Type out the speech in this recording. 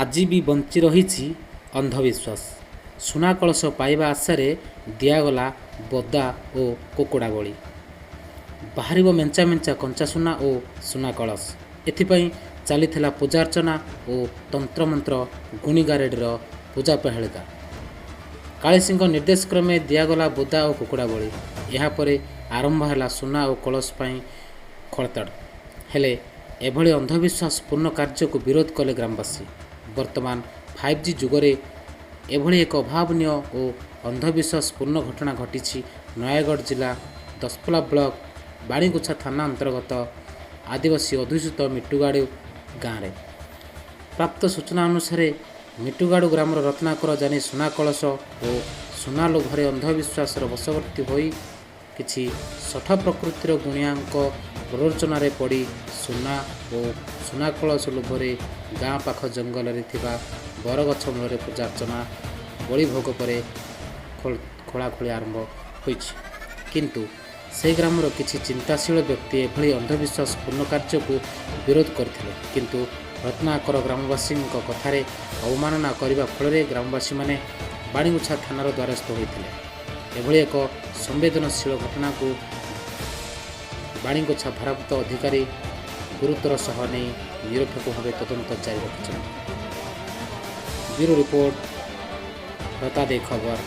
ଆଜି ବି ବଞ୍ଚି ରହିଛି ଅନ୍ଧବିଶ୍ୱାସ। ସୁନା କଳସ ପାଇବା ଆଶାରେ ଦିଆଗଲା ବୋଦା ଓ କୁକୁଡ଼ା ବଳି। ବାହାରିବ ମେଞ୍ଚା ମେଞ୍ଚା କଞ୍ଚା ସୁନା ଓ ସୁନା କଳସ। ଏଥିପାଇଁ ଚାଲିଥିଲା ପୂଜାର୍ଚ୍ଚନା ଓ ତନ୍ତ୍ରମନ୍ତ୍ର ଗୁଣିଗାରେଡ଼ିର ପୂଜା ପ୍ରହେଳିକା। କାଳିସୀଙ୍କ ନିର୍ଦ୍ଦେଶ କ୍ରମେ ଦିଆଗଲା ବୋଦା ଓ କୁକୁଡ଼ା ବଳି। ଏହାପରେ ଆରମ୍ଭ ହେଲା ସୁନା ଓ କଳସ ପାଇଁ ଖୋଳତାଡ଼। ହେଲେ ଏଭଳି ଅନ୍ଧବିଶ୍ୱାସପୂର୍ଣ୍ଣ କାର୍ଯ୍ୟକୁ ବିରୋଧ କଲେ ଗ୍ରାମବାସୀ। ବର୍ତ୍ତମାନ 5G ଯୁଗରେ ଏଭଳି ଏକ ଅଭାବନୀୟ ଓ ଅନ୍ଧବିଶ୍ୱାସପୂର୍ଣ୍ଣ ଘଟଣା ଘଟିଛି ନୟାଗଡ଼ ଜିଲ୍ଲା ଦଶପଲ୍ଲା ବ୍ଲକ ବାଣୀଗୁଚ୍ଛା ଥାନା ଅନ୍ତର୍ଗତ ଆଦିବାସୀ ଅଧ୍ୟୁଷିତ ମିଟୁଗାଡ଼ୁ ଗାଁରେ। ପ୍ରାପ୍ତ ସୂଚନା ଅନୁସାରେ ମିଟୁଗାଡ଼ୁ ଗ୍ରାମର ରତ୍ନାକର ଜାନି ସୁନା କଳସ ଓ ସୁନା ଲୋଭରେ ଅନ୍ଧବିଶ୍ୱାସର ବଶବର୍ତ୍ତୀ ହୋଇ କିଛି ଶଠ ପ୍ରକୃତିର ଗୁଣିଆଙ୍କ ପ୍ରରୋଚନାରେ ପଡ଼ି ସୁନା ଓ ସୁନା କଳସ ଲୋଭରେ ଗାଁ ପାଖ ଜଙ୍ଗଲରେ ଥିବା ବରଗଛ ମୂଳରେ ପୂଜାର୍ଚ୍ଚନା ବଳି ଭୋଗ ପରେ ଖୋଳାଖୋଳି ଆରମ୍ଭ ହୋଇଛି। କିନ୍ତୁ ସେହି ଗ୍ରାମର କିଛି ଚିନ୍ତାଶୀଳ ବ୍ୟକ୍ତି ଏଭଳି ଅନ୍ଧବିଶ୍ୱାସପୂର୍ଣ୍ଣ କାର୍ଯ୍ୟକୁ ବିରୋଧ କରିଥିଲେ। କିନ୍ତୁ ରତ୍ନାକର ଗ୍ରାମବାସୀଙ୍କ କଥାରେ ଅବମାନନା କରିବା ଫଳରେ ଗ୍ରାମବାସୀମାନେ ବାଣୀଗୁଚ୍ଛା ଥାନାର ଦ୍ୱାରସ୍ଥ ହୋଇଥିଲେ। ଏଭଳି ଏକ ସମ୍ବେଦନଶୀଳ ଘଟଣାକୁ ବାଣୀଗୁଚ୍ଛା ଭାରପ୍ରାପ୍ତ ଅଧିକାରୀ ଗୁରୁତ୍ୱର ସହ ନେଇ ନିରପେକ୍ଷ ଭାବେ ତଦନ୍ତ ଜାରି ରଖିଛନ୍ତି। ବ୍ୟୁରୋ ରିପୋର୍ଟ, ରତାଦେ ଖବର।